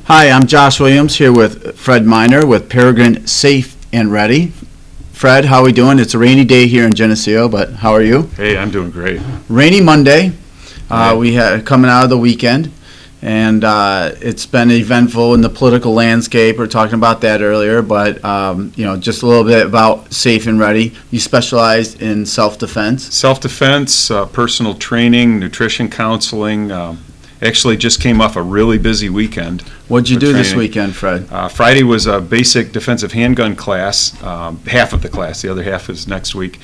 Hi, I'm Josh Williams here with Fred Miner with Peregrine Safe and Ready. Fred, how are we doing? It's a rainy day here in Geneseo, but how are you? Hey, I'm doing great. Rainy Monday. Yeah. We had coming out of the weekend, and it's been eventful in the political landscape. We were talking about that earlier, but just a little bit about Safe and Ready. You specialize in self-defense. Self-defense, personal training, nutrition counseling. Actually just came off a really busy weekend. What'd you with do this training. weekend, Fred? Friday was a basic defensive handgun class, half of the class. The other half is next week,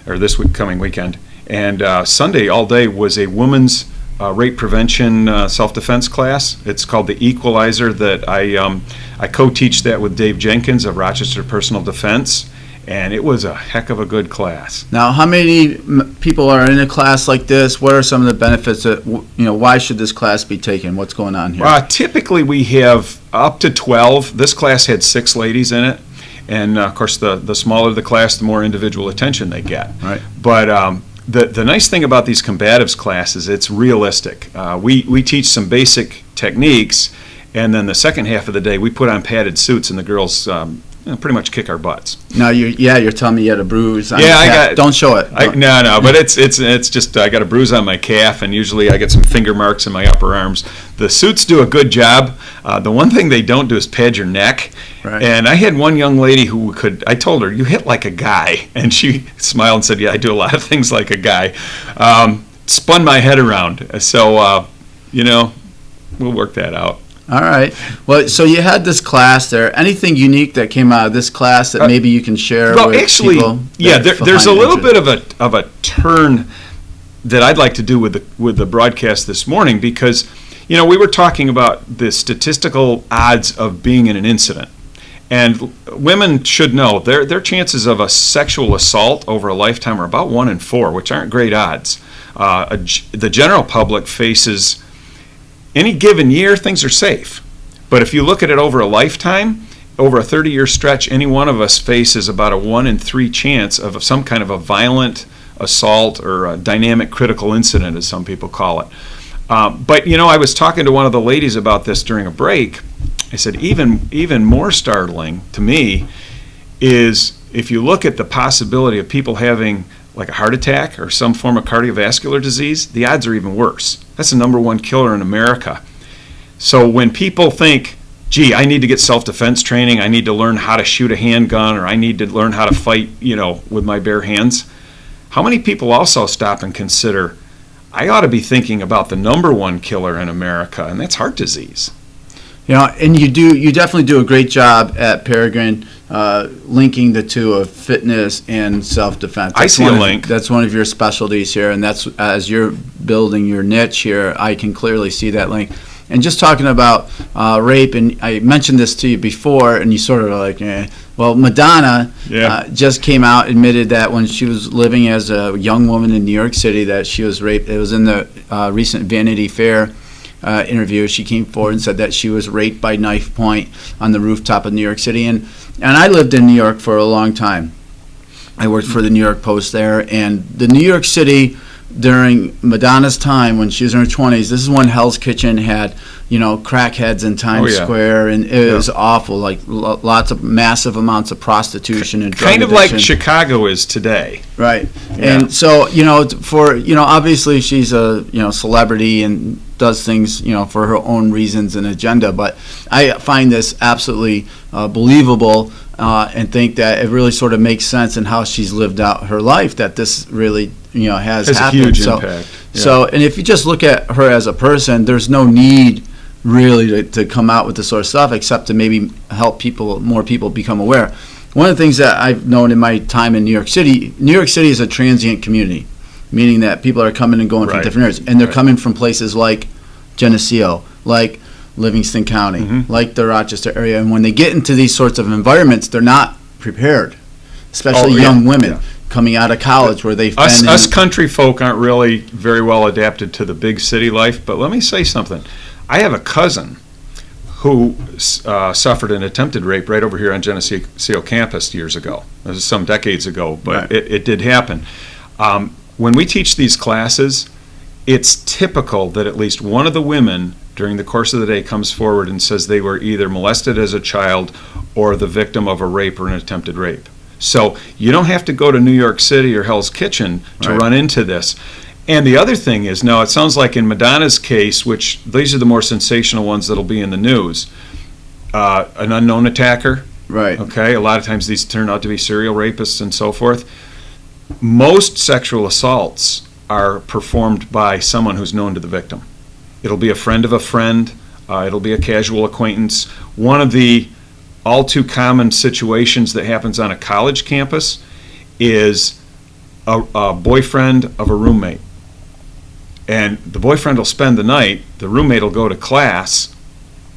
or this coming weekend. And Sunday all day was a women's rape prevention self-defense class. It's called the Equalizer. That I co-teach that with Dave Jenkins of Rochester Personal Defense, and it was a heck of a good class. Now, how many people are in a class like this? What are some of the benefits? Why should this class be taken? What's going on here? Typically, we have up to 12. This class had 6 ladies in it, and of course, the smaller the class, the more individual attention they get. Right. But the nice thing about these combatives classes, it's realistic. We teach some basic techniques, and then the second half of the day, we put on padded suits, and the girls pretty much kick our butts. Now, you're telling me you had a bruise on Yeah, your I calf. got. Don't show it. No, but it's just I got a bruise on my calf, and usually I get some finger marks in my upper arms. The suits do a good job. The one thing they don't do is pad your neck. Right. And I had one young lady who I told her, "You hit like a guy," and she smiled and said, "Yeah, I do a lot of things like a guy." Spun my head around, so we'll work that out. All right. Well, so you had this class there. Anything unique that came out of this class that maybe you can share with people? Yeah, there's a little bit of a turn that I'd like to do with the broadcast this morning, because we were talking about the statistical odds of being in an incident, and women should know their chances of a sexual assault over a lifetime are about 1 in 4, which aren't great odds. The general public faces. Any given year, things are safe. But if you look at it over a lifetime, over a 30-year stretch, any one of us faces about a 1 in 3 chance of some kind of a violent assault or a dynamic critical incident, as some people call it. But I was talking to one of the ladies about this during a break. I said, even more startling to me is if you look at the possibility of people having like a heart attack or some form of cardiovascular disease, the odds are even worse. That's the number 1 killer in America. So when people think, gee, I need to get self-defense training, I need to learn how to shoot a handgun, or I need to learn how to fight, with my bare hands, how many people also stop and consider, I ought to be thinking about the number 1 killer in America, and that's heart disease. And you definitely do a great job at Peregrine linking the two of fitness and self-defense. I see a link. That's one of your specialties here, and that's as you're building your niche here, I can clearly see that link. And just talking about rape, and I mentioned this to you before, and you sort of like, well, Madonna just came out, admitted that when she was living as a young woman in New York City that she was raped. It was in the recent Vanity Fair interview. She came forward and said that she was raped by knife point on the rooftop of New York City. And I lived in New York for a long time. I worked for the New York Post there, and the New York City during Madonna's time when she was in her 20s, this is when Hell's Kitchen had, crackheads in Times Square, and it was awful, like lots of massive amounts of prostitution and drug kind of addiction. like Chicago is today. Right. Yeah. And so, obviously she's a, celebrity and does things, for her own reasons and agenda, but I find this absolutely believable and think that it really sort of makes sense in how she's lived out her life, that this really, has happened. A huge impact. Yeah. So, and if you just look at her as a person, there's no need really to come out with this sort of stuff except to maybe help more people become aware. One of the things that I've known in my time in New York City is a transient community, meaning that people are coming and going from different areas, and they're coming from places like Geneseo, like Livingston County, like the Rochester area, and when they get into these sorts of environments, they're not prepared, especially young women coming out of college where they've been. Us country folk aren't really very well adapted to the big city life, but let me say something. I have a cousin who suffered an attempted rape right over here on Genesee campus years ago. This is some decades ago, but it did happen. When we teach these classes, it's typical that at least one of the women during the course of the day comes forward and says they were either molested as a child or the victim of a rape or an attempted rape. So you don't have to go to New York City or Hell's Kitchen to run into this. And the other thing is, now it sounds like in Madonna's case, which these are the more sensational ones that'll be in the news, an unknown attacker. Right. Okay, a lot of times these turn out to be serial rapists and so forth. Most sexual assaults are performed by someone who's known to the victim. It'll be a friend of a friend. It'll be a casual acquaintance. One of the all too common situations that happens on a college campus is a boyfriend of a roommate. And the boyfriend will spend the night, the roommate will go to class,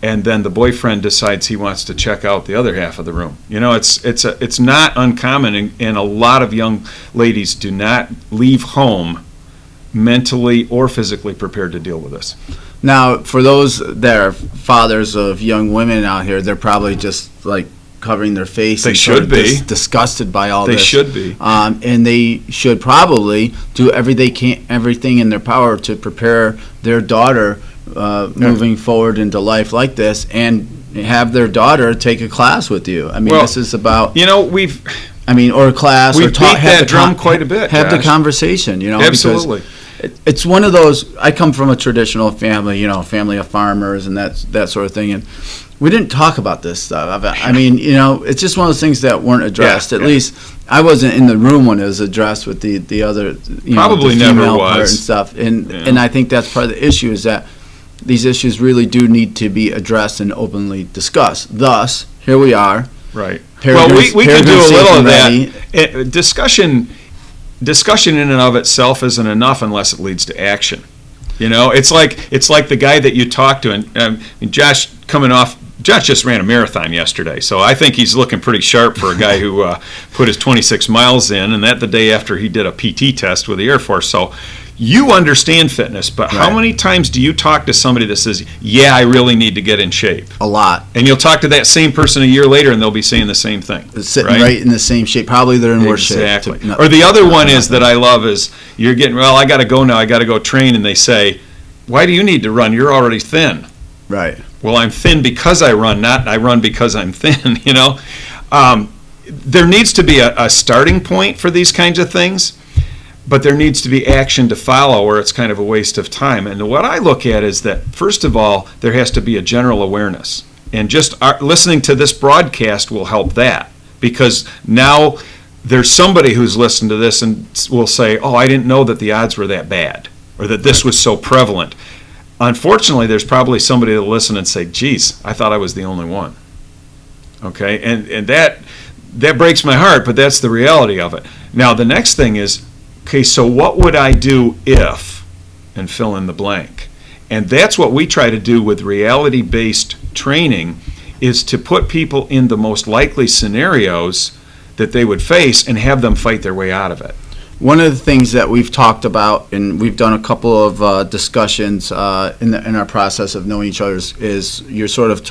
and then the boyfriend decides he wants to check out the other half of the room. You know, it's not uncommon, and a lot of young ladies do not leave home mentally or physically prepared to deal with this. Now, for those that are fathers of young women out here, they're probably just like covering their face. They and should sort of be disgusted by all They this. should be. And they should probably do everything in their power to prepare their daughter moving forward into life like this, and have their daughter take a class with you. I mean, Well, this is about, You know, or a class, we've or talk, beat have that the drum quite a bit, have the Josh. conversation. You know, Absolutely. because it's one of those. I come from a traditional family, family of farmers and that sort of thing, and we didn't talk about this stuff. I mean, it's just one of those things that weren't addressed. At least I wasn't in the room when it was addressed with the other, Probably the never female part was. and stuff. And I think that's part of the issue, is that these issues really do need to be addressed and openly discussed. Thus, here we are. Right. Peregrine- Well, we can do a Peregrine little of ready. that. Discussion in and of itself isn't enough unless it leads to action. It's like the guy that you talk to, and Josh just ran a marathon yesterday, so I think he's looking pretty sharp for a guy who put his 26 miles in, and that the day after he did a PT test with the Air Force. So you understand fitness, but how Right. many times do you talk to somebody that says, yeah, I really need to get in shape? A lot. And you'll talk to that same person a year later, and they'll be saying the same thing. Sitting right in the same shape. Probably they're in worse shape. Exactly. Or the other one is that I love is you're getting, I got to go now, I got to go train, and they say, why do you need to run? You're already thin. Right. Well, I'm thin because I run, not I run because I'm thin, There needs to be a starting point for these kinds of things, but there needs to be action to follow, or it's kind of a waste of time. And what I look at is that, first of all, there has to be a general awareness. And just listening to this broadcast will help that, because now there's somebody who's listened to this and will say, oh, I didn't know that the odds were that bad, or that this was so prevalent. Unfortunately, there's probably somebody that'll listen and say, geez, I thought I was the only one. Okay, and that breaks my heart, but that's the reality of it. Now, the next thing is, okay, so what would I do if, and fill in the blank. And that's what we try to do with reality-based training, is to put people in the most likely scenarios that they would face and have them fight their way out of it. One of the things that we've talked about, and we've done a couple of discussions in our process of knowing each other, is you're sort of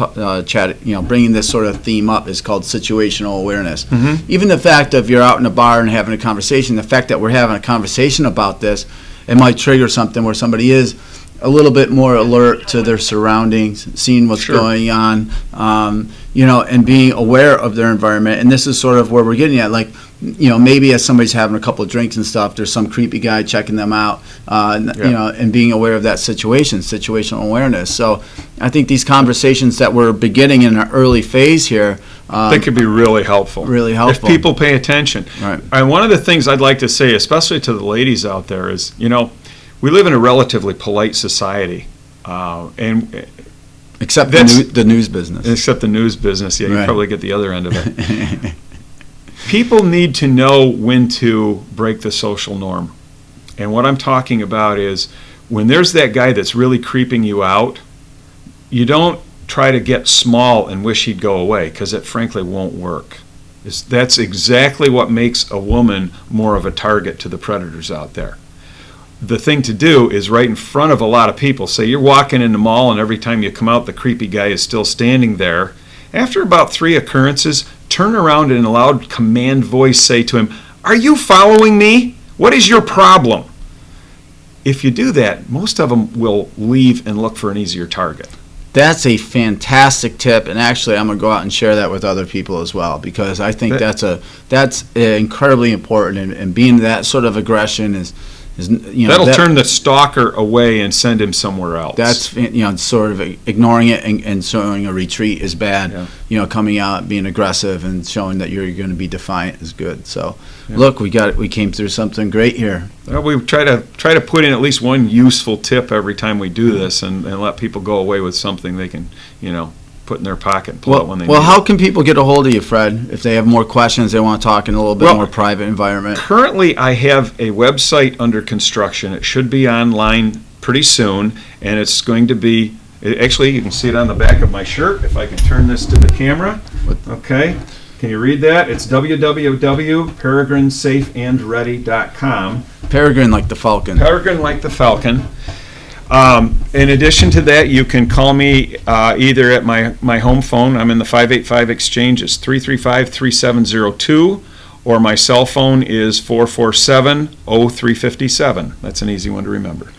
bringing this sort of theme up, is called situational awareness. Mm-hmm. Even the fact of you're out in a bar and having a conversation, the fact that we're having a conversation about this, it might trigger something where somebody is a little bit more alert to their surroundings, seeing what's Sure. going on, and being aware of their environment. And this is sort of where we're getting at, maybe as somebody's having a couple of drinks and stuff, there's some creepy guy checking them out, and being aware of that situation, situational awareness. So I think these conversations that we're beginning in an early phase here, They could be really helpful. Really helpful. If people pay attention. Right. And one of the things I'd like to say, especially to the ladies out there, is, we live in a relatively polite society, and except the news business. except the news business. Yeah, you Right. probably get the other end of it. People need to know when to break the social norm. And what I'm talking about is, when there's that guy that's really creeping you out, you don't try to get small and wish he'd go away, because it frankly won't work. That's exactly what makes a woman more of a target to the predators out there. The thing to do is, right in front of a lot of people, say you're walking in the mall, and every time you come out, the creepy guy is still standing there. After about 3 occurrences, turn around and in a loud command voice say to him, "Are you following me? What is your problem?" if you do that, most of them will leave and look for an easier target. That's a fantastic tip, and actually, I'm gonna go out and share that with other people as well, because I think that's incredibly important. And being that sort of aggression is that'll turn the stalker away and send him somewhere else. That's sort of ignoring it and showing a retreat is bad. Yeah. Coming out, being aggressive, and showing that you're going to be defiant is good. So, look, we came through something great here. Well, we try to put in at least one useful tip every time we do this, and let people go away with something they can put in their pocket and pull out when they need Well, how it. can people get a hold of you, Fred, if they have more questions, they want to talk in a little bit more private environment? Currently, I have a website under construction. It should be online pretty soon, and it's going to be, actually, you can see it on the back of my shirt, if I can turn this to the camera. Okay, can you read that? It's www.peregrinesafeandready.com. Peregrine like the falcon. Peregrine like the falcon. In addition to that, you can call me either at my home phone. I'm in the 585 exchange. It's 335-3702, or my cell phone is 447-0357. That's an easy one to remember.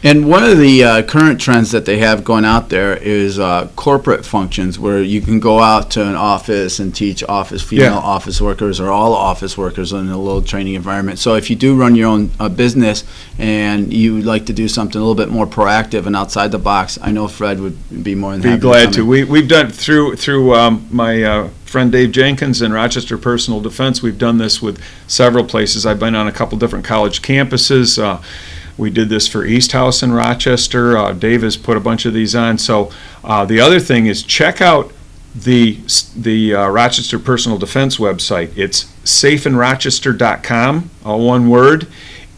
And one of the current trends that they have going out there is corporate functions, where you can go out to an office and teach female office workers or all office workers in a little training environment. So if you do run your own business and you would like to do something a little bit more proactive and outside the box, I know Fred would be more than happy. Be glad to. We've done through my friend Dave Jenkins in Rochester Personal Defense. We've done this with several places. I've been on a couple different college campuses. We did this for East House in Rochester. Dave has put a bunch of these on. So the other thing is, check out the Rochester Personal Defense website. It's safeinrochester.com, all one word,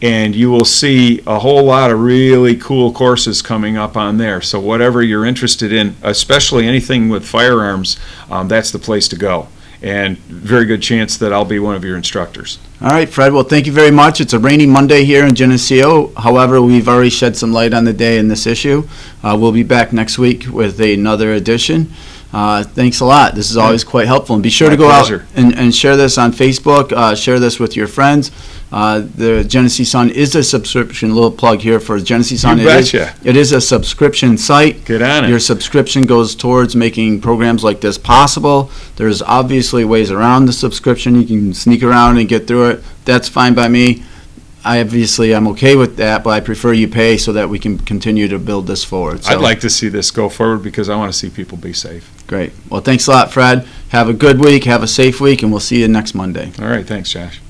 and you will see a whole lot of really cool courses coming up on there. So whatever you're interested in, especially anything with firearms, that's the place to go. And very good chance that I'll be one of your instructors. All right, Fred. Well, thank you very much. It's a rainy Monday here in Geneseo. However, we've already shed some light on the day in this issue. We'll be back next week with another edition. Thanks a lot. This is always quite helpful. And be sure to go out and share this on Facebook. Share this with your friends. The Genesee Sun is a subscription. Little plug here for Genesee Sun. You betcha. It is a subscription site. Get on it. Your subscription goes towards making programs like this possible. There's obviously ways around the subscription. You can sneak around and get through it. That's fine by me. I'm okay with that, but I prefer you pay so that we can continue to build this forward. So, I'd like to see this go forward because I want to see people be safe. Great. Well, thanks a lot, Fred. Have a good week. Have a safe week, and we'll see you next Monday. All right. Thanks, Josh.